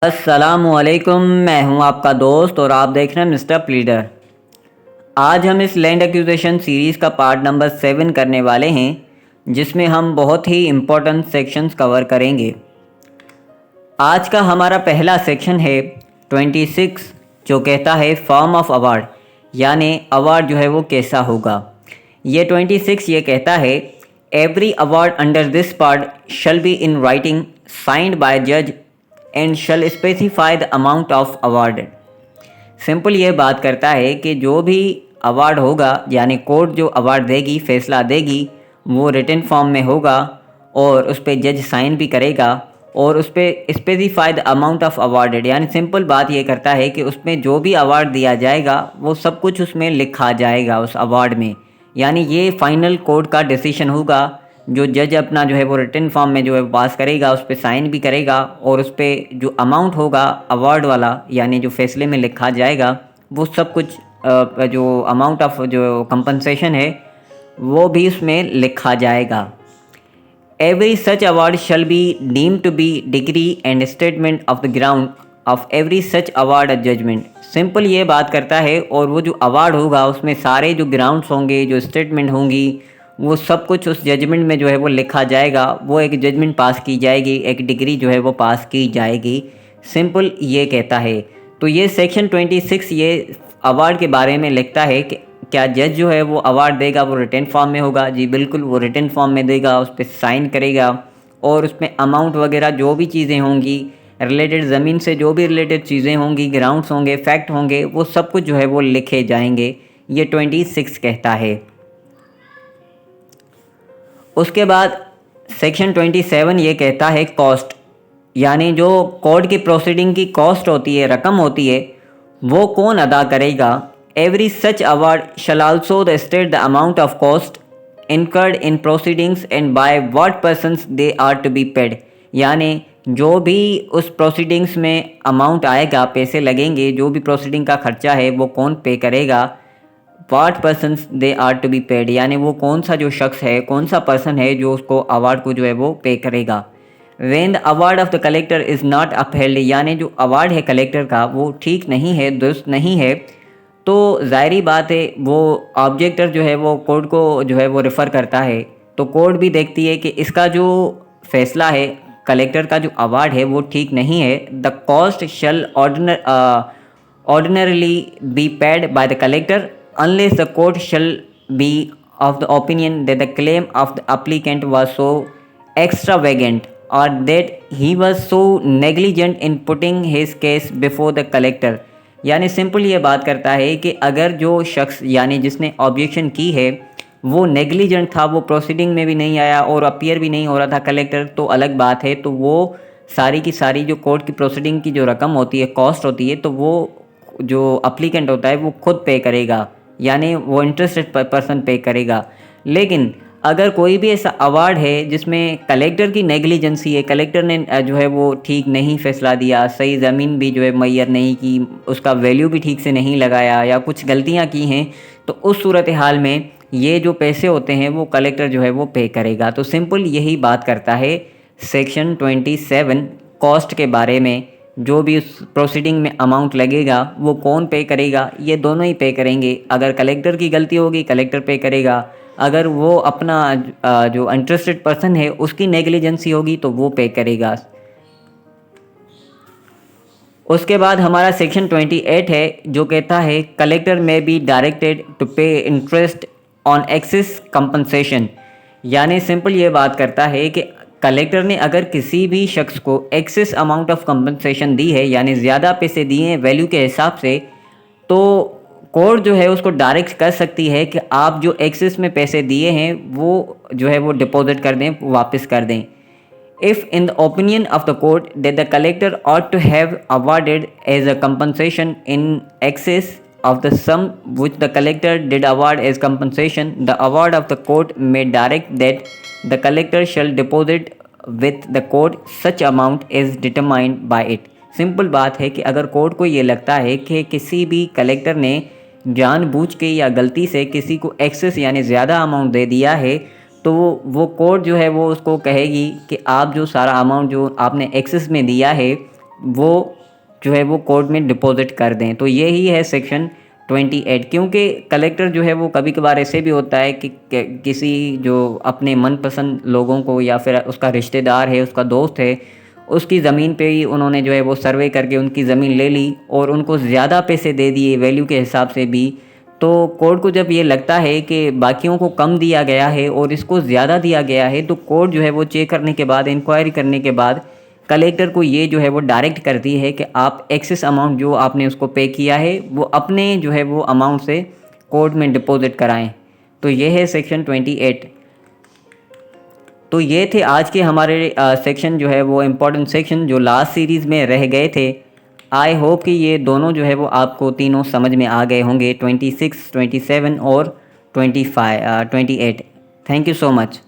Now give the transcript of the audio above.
अस्सलामुअलैकुम। मैं हूं आपका दोस्त और आप देख रहे हैं मिस्टर प्लीडर। आज हम इस लैंड एक्विजिशन सीरीज़ का पार्ट नंबर 7 करने वाले हैं, जिसमें हम बहुत ही इम्पोर्टेंट सेक्शंस कवर करेंगे। आज का हमारा पहला सेक्शन है 26, जो कहता है फॉर्म ऑफ अवार्ड, यानी अवार्ड जो है वो कैसा होगा। ये 26 ये कहता है every award under this part shall be in writing signed by जज and shall specify the amount of awarded. Simple ये बात करता है कि जो भी अवार्ड होगा, यानी कोर्ट जो अवार्ड देगी, फैसला देगी, वो रिटन फॉर्म में होगा और उस पर जज साइन भी करेगा और उस पर स्पेसिफाइड अमाउंट ऑफ अवार्डेड, यानी सिंपल बात ये करता है कि उसमें जो भी अवार्ड दिया जाएगा वो सब कुछ उसमें लिखा जाएगा उस अवार्ड में। यानी ये फाइनल कोर्ट का डिसीजन होगा। जो जज अपना जो है वो रिटन फॉर्म में जो है पास करेगा, उस पर साइन भी करेगा और उस पर जो अमाउंट होगा अवार्ड वाला, यानी जो फैसले में लिखा जाएगा, वो सब कुछ जो अमाउंट ऑफ जो कंपनसेशन है वो भी उसमें लिखा जाएगा। Every such award shall be deemed to be degree and statement of the ground of every such award judgement. Simple ये बात करता है, और वो जो अवार्ड होगा उसमें सारे जो ग्राउंड्स होंगे, जो स्टेटमेंट होंगी, वो सब कुछ उस जजमेंट में जो है वो लिखा जाएगा। वो एक जजमेंट पास की जाएगी, एक डिग्री जो है वो पास की जाएगी। सिंपल ये कहता है। तो ये सेक्शन 26 ये अवार्ड के बारे में लिखता है कि क्या जज जो है वो अवार्ड देगा वो रिटन फॉर्म में होगा। जी बिल्कुल, वो रिटन फॉर्म में देगा, उस पर साइन करेगा और उसमें अमाउंट वगैरह जो भी चीज़ें होंगी रिलेटेड, ज़मीन से जो भी रिलेटेड चीज़ें होंगी, ग्राउंड्स होंगे, फैक्ट होंगे, वो सब कुछ जो है वो लिखे जाएंगे। ये 26 कहता है। उसके बाद सेक्शन 27 ये कहता है कॉस्ट, यानी जो कोर्ट की प्रोसीडिंग की कॉस्ट होती है, रकम होती है, वो कौन अदा करेगा। Every such award shall also the state the amount of cost incurred in proceedings and by what persons they are to be paid. यानी जो भी उस प्रोसीडिंग्स में अमाउंट आएगा, पैसे लगेंगे, जो भी प्रोसीडिंग का खर्चा है वो कौन पे करेगा। What persons they are to be paid, यानी वो कौन सा जो शख्स है, कौन सा पर्सन है जो उसको अवार्ड को जो है वो पे करेगा। When the award of the collector is not upheld, यानी जो अवार्ड है कलेक्टर का वो ठीक नहीं है, दुरुस्त नहीं है, तो ज़ाहिरी बात है वो ऑब्जेक्टर जो है वो कोर्ट को जो है वो रेफ़र करता है। तो कोर्ट भी देखती है कि इसका जो फैसला है, कलेक्टर का जो अवार्ड है वो ठीक नहीं है। The cost shall ordinarily be paid by the collector unless the court shall be of the opinion that the claim of the applicant was so extravagant or that he was so negligent in putting his case before the collector। यानी simple ये बात करता है कि अगर जो शख्स, यानी जिसने ऑब्जेक्शन की है, वो नेग्लिजेंट था, वो प्रोसीडिंग में भी नहीं आया और अपीयर भी नहीं हो रहा था कलेक्टर, तो अलग बात है। तो वो सारी की सारी जो कोर्ट की प्रोसीडिंग की जो रकम होती है, कॉस्ट होती है, तो वो जो अप्लीकेंट होता है वो खुद पे करेगा, यानी वो इंटरेस्टेड पर्सन पे करेगा। लेकिन अगर कोई भी ऐसा अवार्ड है जिसमें कलेक्टर की नेग्लिजेंसी है, कलेक्टर ने जो है वो ठीक नहीं फैसला दिया, सही ज़मीन भी जो है मुहैया नहीं की, उसका वैल्यू भी ठीक से नहीं लगाया या कुछ गलतियां की हैं, तो उस सूरत हाल में ये जो पैसे होते हैं वो कलेक्टर जो है वो पे करेगा। तो सिंपल यही बात करता है सेक्शन 27 कॉस्ट के बारे में। जो भी उस प्रोसीडिंग में अमाउंट लगेगा वो कौन पे करेगा, ये दोनों ही पे करेंगे। अगर कलेक्टर की गलती होगी कलेक्टर पे करेगा, अगर वो अपना जो इंटरेस्टेड पर्सन है उसकी नेग्लिजेंसी होगी तो वो पे करेगा। उसके बाद हमारा सेक्शन 28 है, जो कहता है कलेक्टर में बी डायरेक्टेड टू पे इंटरेस्ट ऑन एक्सेस कंपनसेशन। यानी सिंपल ये बात करता है कि कलेक्टर ने अगर किसी भी शख्स को एक्सेस अमाउंट ऑफ कंपनसेशन दी है, यानी ज़्यादा पैसे दिए हैं वैल्यू के हिसाब से, तो कोर्ट जो है उसको डायरेक्ट कर सकती है कि आप जो एक्सेस में पैसे दिए हैं वो जो है वो डिपॉजिट कर दें, वापस कर दें। If in the opinion of the court that the collector ought to have awarded as a compensation in excess of the sum which the collector did award as compensation, the award of the court may direct that the collector shall deposit with the court such amount as determined by it। Simple बात है कि अगर court को ये लगता है कि किसी भी कलेक्टर ने जानबूझ के या गलती से किसी को एक्सेस यानी ज़्यादा अमाउंट दे दिया है, तो वो कोर्ट जो है वो उसको कहेगी कि आप जो सारा अमाउंट जो आपने एक्सेस में दिया है वो जो है वो कोर्ट में डिपॉजिट कर दें। तो यही है सेक्शन 28। क्योंकि कलेक्टर जो है वो कभी कभार ऐसे भी होता है कि किसी जो अपने मनपसंद लोगों को या फिर उसका रिश्तेदार है, उसका दोस्त है, उसकी ज़मीन पे ही उन्होंने जो है वो सर्वे करके उनकी ज़मीन ले ली और उनको ज़्यादा पैसे दे दिए वैल्यू के हिसाब से भी। तो कोर्ट को जब ये लगता है कि बाकियों को कम दिया गया है और इसको ज़्यादा दिया गया है, तो कोर्ट जो है वो चेक करने के बाद, इंक्वायरी करने के बाद कलेक्टर को ये जो है वो डायरेक्ट करती है कि आप एक्सेस अमाउंट जो आपने उसको पे किया है वो अपने जो है वो अमाउंट से कोर्ट में डिपॉजिट कराएं। तो ये है सेक्शन 28। तो ये थे आज के हमारे सेक्शन जो है वो इम्पोर्टेंट सेक्शन जो लास्ट सीरीज़ में रह गए थे। आई होप कि ये दोनों जो है वो आपको तीनों समझ में आ गए होंगे, 26, 27 और 28। Thank you so much.